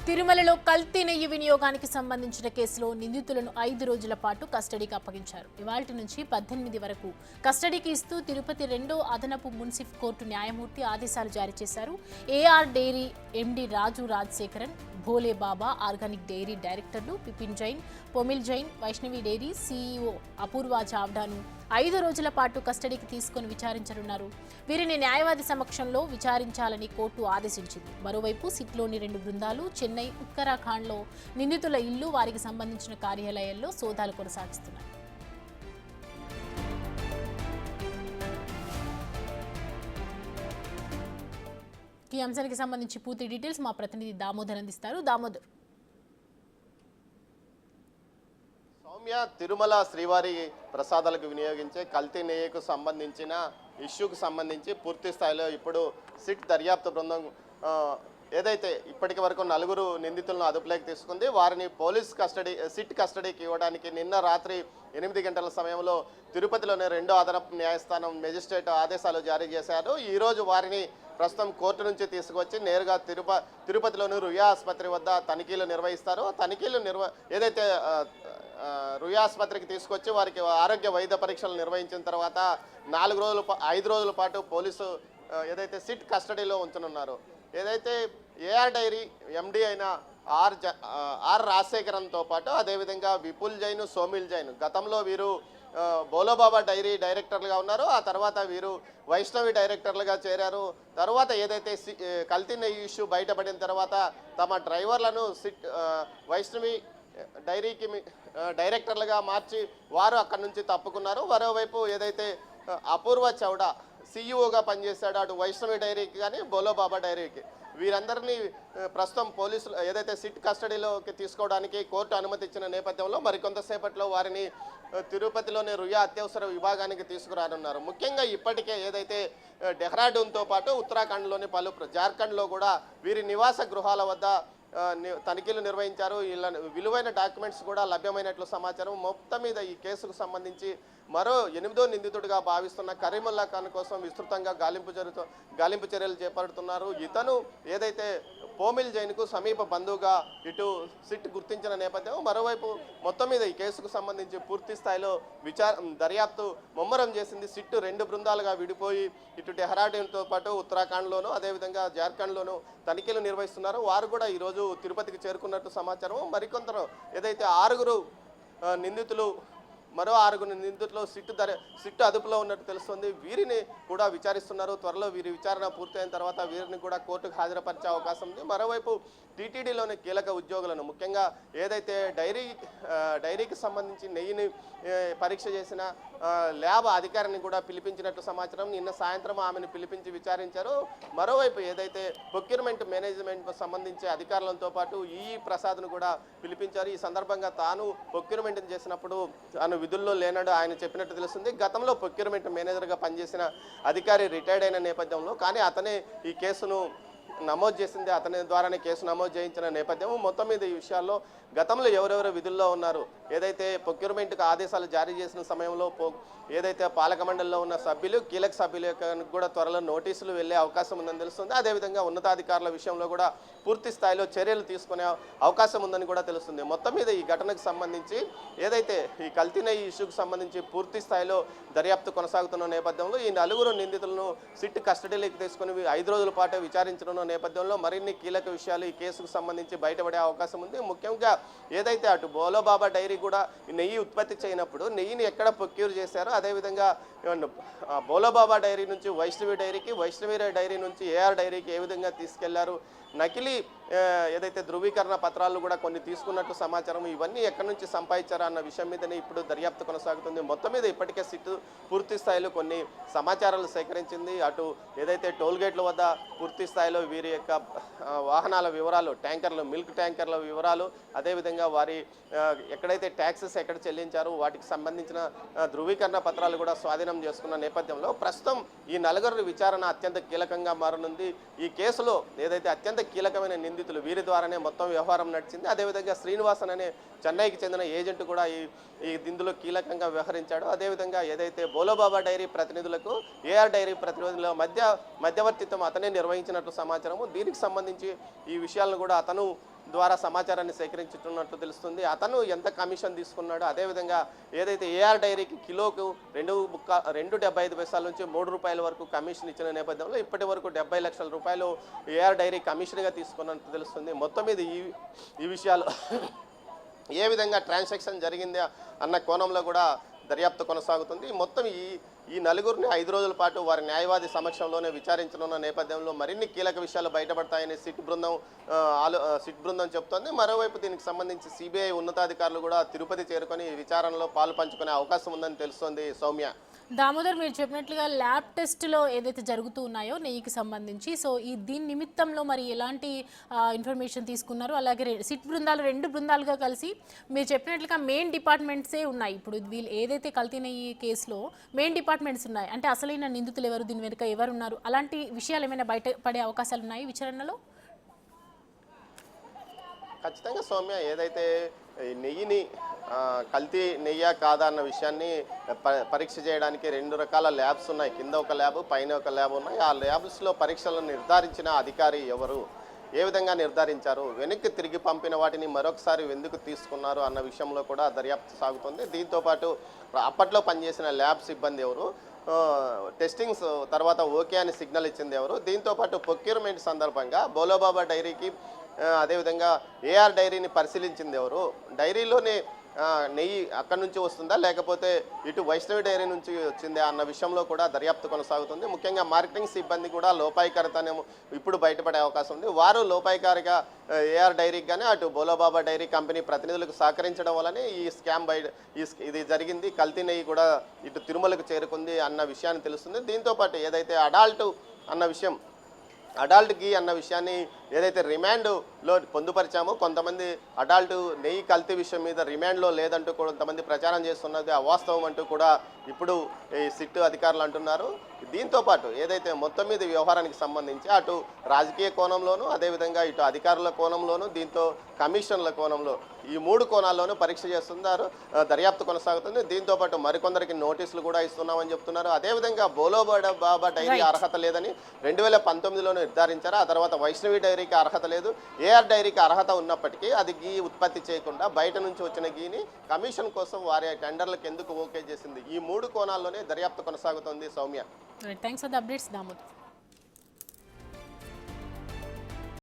తిరుమలలో కల్తీ నెయ్యి వినియోగానికి సంబంధించిన కేసులో నిందితులను 5 రోజుల పాటు కస్టడీకి అప్పగించారు. ఇవాల్టి నుంచి 18 వరకు కస్టడీకి ఇస్తూ తిరుపతి 2వ అదనపు మున్సిఫ్ కోర్టు న్యాయమూర్తి ఆదేశాలు జారీ చేశారు. ఏఆర్ డైరీ ఎండి రాజు రాజశేఖరన్, భోలే బాబా ఆర్గానిక్ డైరీ డైరెక్టర్లు పిపిన్ జైన్, పొమిల్ జైన్, వైష్ణవి డైరీ సీఈఓ అపూర్వ చావ్డాను 5 రోజుల పాటు కస్టడీకి తీసుకుని విచారించనున్నారు. వీరిని న్యాయవాది సమక్షంలో విచారించాలని కోర్టు ఆదేశించింది. మరోవైపు సిట్లోని 2 బృందాలు చెన్నై, ఉత్తరాఖండ్లో నిందితుల ఇల్లు, వారికి సంబంధించిన కార్యాలయాల్లో సోదాలు కొనసాగిస్తున్నాయి. ఈ అంశానికి సంబంధించి పూర్తి డీటెయిల్స్ మా ప్రతినిధి దామోదర్ అందిస్తారు. దామోదర్, తిరుమల శ్రీవారి ప్రసాదాలకు వినియోగించే కల్తీ నెయ్యికి సంబంధించిన ఇష్యూకి సంబంధించి పూర్తి స్థాయిలో ఇప్పుడు సిట్ దర్యాప్తు బృందం ఏదైతే ఇప్పటికి వరకు 4 నిందితులను అదుపులోకి తీసుకుంది, వారిని పోలీస్ సిట్ కస్టడీకి ఇవ్వడానికి నిన్న రాత్రి 8 గంటల సమయంలో తిరుపతిలోని 2వ అదనపు న్యాయస్థానం మెజిస్ట్రేట్ ఆదేశాలు జారీ చేశారు. ఈరోజు వారిని ప్రస్తుతం కోర్టు నుంచి తీసుకొచ్చి నేరుగా తిరుపతిలోని రుయా ఆసుపత్రి వద్ద తనిఖీలు నిర్వహిస్తారు. తనిఖీలు ఏదైతే రుయా ఆసుపత్రికి తీసుకొచ్చి వారికి ఆరోగ్య వైద్య పరీక్షలు నిర్వహించిన తర్వాత 5 రోజుల పాటు పోలీసు ఏదైతే సిట్ కస్టడీలో ఉంచనున్నారు. ఏదైతే ఏఆర్ డైరీ ఎండి అయిన ఆర్ రాజశేఖరన్తో పాటు అదేవిధంగా విపుల్ జైన్, సోమిల్ జైన్ గతంలో వీరు బోలోబాబా డైరీ డైరెక్టర్లుగా ఉన్నారు. ఆ తర్వాత వీరు వైష్ణవి డైరెక్టర్లుగా చేరారు. తర్వాత ఏదైతే కల్తీ నెయ్యి ఇష్యూ బయటపడిన తర్వాత తమ డ్రైవర్లను వైష్ణవి డైరీకి డైరెక్టర్లుగా మార్చి వారు అక్కడి నుంచి తప్పుకున్నారు. మరోవైపు ఏదైతే అపూర్వ చౌడా సీఈఓగా పనిచేశాడు అటు వైష్ణవి డైరీకి కానీ బోలోబాబా డైరీకి, వీరందరినీ ప్రస్తుతం పోలీసులు ఏదైతే సిట్ కస్టడీలోకి తీసుకోవడానికి కోర్టు అనుమతి ఇచ్చిన నేపథ్యంలో మరికొంతసేపట్లో వారిని తిరుపతిలోని రుయా అత్యవసర విభాగానికి తీసుకురానున్నారు. ముఖ్యంగా ఇప్పటికే ఏదైతే డెహ్రాడూన్తో పాటు ఉత్తరాఖండ్లోని జార్ఖండ్లో కూడా వీరి నివాస గృహాల వద్ద తనిఖీలు నిర్వహించారు. ఇలా విలువైన డాక్యుమెంట్స్ కూడా లభ్యమైనట్లు సమాచారం. మొత్తం మీద ఈ కేసుకు సంబంధించి మరో 8వ నిందితుడిగా భావిస్తున్న కరీముల్లా ఖాన్ కోసం విస్తృతంగా గాలింపు చర్యలు చేపడుతున్నారు. ఇతను ఏదైతే పోమిల్ జైన్కు సమీప బంధువుగా ఇటు సిట్ గుర్తించిన నేపథ్యం, మరోవైపు మొత్తం మీద ఈ కేసుకు సంబంధించి పూర్తి స్థాయిలో దర్యాప్తు ముమ్మరం చేసింది. సిట్ 2 బృందాలుగా విడిపోయి ఇటు డెహ్రాడూన్తో పాటు ఉత్తరాఖండ్లోనూ అదేవిధంగా జార్ఖండ్లోనూ తనిఖీలు నిర్వహిస్తున్నారు. వారు కూడా ఈరోజు తిరుపతికి చేరుకున్నట్టు సమాచారం. మరికొందరు ఏదైతే 6 నిందితులు, మరో 6 నిందితులు సిట్టు అదుపులో ఉన్నట్టు తెలుస్తుంది. వీరిని కూడా విచారిస్తున్నారు. త్వరలో వీరి విచారణ పూర్తయిన తర్వాత వీరిని కూడా కోర్టుకు హాజరుపరిచే అవకాశం ఉంది. మరోవైపు టీటీడీలోని కీలక ఉద్యోగులను, ముఖ్యంగా ఏదైతే డైరీకి సంబంధించి నెయ్యిని పరీక్ష చేసిన ల్యాబ్ అధికారిని కూడా పిలిపించినట్టు సమాచారం. నిన్న సాయంత్రం ఆమెను పిలిపించి విచారించారు. మరోవైపు ఏదైతే ప్రొక్యూర్మెంట్ మేనేజ్మెంట్ సంబంధించి అధికారులతో పాటు ప్రసాద్ను కూడా పిలిపించారు. ఈ సందర్భంగా తాను ప్రొక్యూర్మెంట్ చేసినప్పుడు తాను విధుల్లో లేనాడు ఆయన చెప్పినట్టు తెలుస్తుంది. గతంలో ప్రొక్యూర్మెంట్ మేనేజర్గా పనిచేసిన అధికారి రిటైర్డ్ అయిన నేపథ్యంలో కానీ అతనే ఈ కేసును నమోదు చేసింది, అతని ద్వారానే కేసు నమోదు చేయించిన నేపథ్యం. మొత్తం మీద ఈ విషయాల్లో గతంలో ఎవరెవరు విధుల్లో ఉన్నారు, ఏదైతే ప్రొక్యూర్మెంట్కి ఆదేశాలు జారీ చేసిన సమయంలో ఏదైతే పాలక మండలిలో ఉన్న సభ్యులు, కీలక సభ్యులకు కూడా త్వరలో నోటీసులు వెళ్ళే అవకాశం ఉందని తెలుస్తుంది. అదేవిధంగా ఉన్నతాధికారుల విషయంలో కూడా పూర్తి స్థాయిలో చర్యలు తీసుకునే అవకాశం ఉందని కూడా తెలుస్తుంది. మొత్తం మీద ఈ ఘటనకు సంబంధించి ఏదైతే ఈ కల్తీ నెయ్యి ఇష్యూకి సంబంధించి పూర్తి స్థాయిలో దర్యాప్తు కొనసాగుతున్న నేపథ్యంలో ఈ 4 నిందితులను సిట్ కస్టడీలోకి తీసుకుని 5 రోజుల పాటు విచారించనున్న నేపథ్యంలో మరిన్ని కీలక విషయాలు ఈ కేసుకు సంబంధించి బయటపడే అవకాశం ఉంది. ముఖ్యంగా ఏదైతే అటు బోలోబాబా డైరీ కూడా నెయ్యి ఉత్పత్తి చేయనప్పుడు నెయ్యిని ఎక్కడ ప్రొక్యూర్ చేశారో, అదేవిధంగా బోలోబాబా డైరీ నుంచి వైష్ణవి డైరీకి, వైష్ణవి డైరీ నుంచి ఏఆర్ డైరీకి ఏ విధంగా తీసుకెళ్లారు, నకిలీ ఏదైతే ధృవీకరణ పత్రాలు కూడా కొన్ని తీసుకున్నట్టు సమాచారం, ఇవన్నీ ఎక్కడి నుంచి సంపాదించారా అన్న విషయం మీదనే ఇప్పుడు దర్యాప్తు కొనసాగుతుంది. మొత్తం మీద ఇప్పటికే సిట్ పూర్తి స్థాయిలో కొన్ని సమాచారాలు సేకరించింది. అటు ఏదైతే టోల్ గేట్ల వద్ద పూర్తి స్థాయిలో వీరి యొక్క వాహనాల వివరాలు, మిల్క్ ట్యాంకర్ల వివరాలు, అదేవిధంగా వారి ఎక్కడైతే ట్యాక్సెస్ ఎక్కడ చెల్లించారో వాటికి సంబంధించిన ధృవీకరణ పత్రాలు కూడా స్వాధీనం చేసుకున్న నేపథ్యంలో ప్రస్తుతం ఈ 4 విచారణ అత్యంత కీలకంగా మారనుంది. ఈ కేసులో ఏదైతే అత్యంత కీలకమైన నిందితులు వీరి ద్వారానే మొత్తం వ్యవహారం నడిచింది. అదేవిధంగా శ్రీనివాసన్ అనే చెన్నైకి చెందిన ఏజెంట్ కూడా ఈ ఇందులో కీలకంగా వ్యవహరించాడు. అదేవిధంగా ఏదైతే బోలోబాబా డైరీ ప్రతినిధులకు ఏఆర్ డైరీ ప్రతినిధుల మధ్యవర్తిత్వం అతనే నిర్వహించినట్లు సమాచారము. దీనికి సంబంధించి ఈ విషయాలను కూడా అతను ద్వారా సమాచారాన్ని సేకరించుతున్నట్లు తెలుస్తుంది. అతను ఎంత కమిషన్ తీసుకున్నాడు, అదేవిధంగా ఏదైతే ఏఆర్ డైరీకి కిలోకు 2.75 నుంచి ₹3 వరకు కమిషన్ ఇచ్చిన నేపథ్యంలో ఇప్పటి వరకు 70 లక్షల రూపాయలు ఏఆర్ డైరీ కమిషన్గా తీసుకున్నట్టు తెలుస్తుంది. మొత్తం మీద ఈ విషయాలు ఏ విధంగా ట్రాన్సాక్షన్ జరిగింది అన్న కోణంలో కూడా దర్యాప్తు కొనసాగుతుంది. మొత్తం ఈ నలుగురిని 5 రోజుల పాటు వారి న్యాయవాది సమక్షంలోనే విచారించనున్న నేపథ్యంలో మరిన్ని కీలక విషయాలు బయటపడతాయని సిట్ బృందం చెప్తోంది. మరోవైపు దీనికి సంబంధించి సిబిఐ ఉన్నతాధికారులు కూడా తిరుపతి చేరుకొని విచారణలో పాలు పంచుకునే అవకాశం ఉందని తెలుస్తోంది. సౌమ్య, దామోదర్, మీరు చెప్పినట్లుగా ల్యాబ్ టెస్ట్లో ఏదైతే జరుగుతూ ఉన్నాయో నెయ్యికి సంబంధించి, సో దీని నిమిత్తంలో మరి ఎలాంటి ఇన్ఫర్మేషన్ తీసుకున్నారు? అలాగే సిట్ బృందాలు 2 బృందాలుగా కలిసి మీరు చెప్పినట్లుగా మెయిన్ డిపార్ట్మెంట్సే ఉన్నాయి. ఇప్పుడు వీళ్ళు ఏదైతే కల్తీ నెయ్యి కేసులో మెయిన్ డిపార్ట్మెంట్స్ ఉన్నాయి అంటే అసలైన నిందితులు ఎవరు, దీని వెనుక ఎవరు ఉన్నారు, అలాంటి విషయాలు ఏమైనా బయటపడే అవకాశాలు ఉన్నాయి విచారణలో? ఖచ్చితంగా సౌమ్య, ఏదైతే ఈ నెయ్యిని కల్తీ నెయ్యా కాదా అన్న విషయాన్ని పరీక్ష చేయడానికి 2 రకాల ల్యాబ్స్ ఉన్నాయి. కింద ఒక ల్యాబ్, పైన ఒక ల్యాబ్ ఉన్నాయి. ఆ ల్యాబ్స్లో పరీక్షలను నిర్ధారించిన అధికారి ఎవరు, ఏ విధంగా నిర్ధారించారు, వెనక్కి తిరిగి పంపిన వాటిని మరొకసారి ఎందుకు తీసుకున్నారు అన్న విషయంలో కూడా దర్యాప్తు సాగుతుంది. దీంతోపాటు అప్పట్లో పనిచేసిన ల్యాబ్ సిబ్బంది ఎవరు, టెస్టింగ్స్ తర్వాత ఓకే అని సిగ్నల్ ఇచ్చింది ఎవరు, దీంతోపాటు ప్రొక్యూర్మెంట్ సందర్భంగా బోలోబాబా డైరీకి అదేవిధంగా ఏఆర్ డైరీని పరిశీలించింది ఎవరు, డైరీలోనే నెయ్యి అక్కడి నుంచి వస్తుందా లేకపోతే ఇటు వైష్ణవి డైరీ నుంచి వచ్చిందా అన్న విషయంలో కూడా దర్యాప్తు కొనసాగుతుంది. ముఖ్యంగా మార్కెటింగ్ సిబ్బంది కూడా లోపాయికారితనం ఇప్పుడు బయటపడే అవకాశం ఉంది. వారు లోపాయికారిగా ఏఆర్ డైరీకి కానీ అటు బోలోబాబా డైరీ కంపెనీ ప్రతినిధులకు సహకరించడం వల్లనే ఈ స్కామ్ ఇది జరిగింది. కల్తీ నెయ్యి కూడా ఇటు తిరుమలకు చేరుకుంది అన్న విషయాన్ని తెలుస్తుంది. దీంతోపాటు ఏదైతే అడాల్ట్ గీ అన్న విషయాన్ని ఏదైతే రిమాండ్లో పొందుపరిచామో, కొంతమంది అడాల్ట్ నెయ్యి కల్తీ విషయం మీద రిమాండ్లో లేదంటూ కొంతమంది ప్రచారం చేస్తున్నది అవాస్తవం అంటూ కూడా ఇప్పుడు ఈ సిట్ అధికారులు అంటున్నారు. దీంతోపాటు ఏదైతే మొత్తం మీద వ్యవహారానికి సంబంధించి అటు రాజకీయ కోణంలోనూ అదేవిధంగా ఇటు అధికారుల కోణంలోనూ దీంతో కమిషన్ల కోణంలో ఈ 3 కోణాల్లోనూ పరీక్ష చేస్తున్నారు, దర్యాప్తు కొనసాగుతుంది. దీంతోపాటు మరికొందరికి నోటీసులు కూడా ఇస్తున్నామని చెప్తున్నారు. అదేవిధంగా బోలోబాబా డైరీ అర్హత లేదని 2019లో నిర్ధారించారు. ఆ తర్వాత వైష్ణవి డైరీకి అర్హత లేదు, ఏఆర్ డైరీకి అర్హత ఉన్నప్పటికీ అది గీ ఉత్పత్తి చేయకుండా బయట నుంచి వచ్చిన గీని కమిషన్ కోసం వారి టెండర్లకు ఎందుకు ఓకే చేసింది, ఈ 3 కోణాల్లోనే దర్యాప్తు కొనసాగుతుంది. Soumya, thanks for the updates Damodar.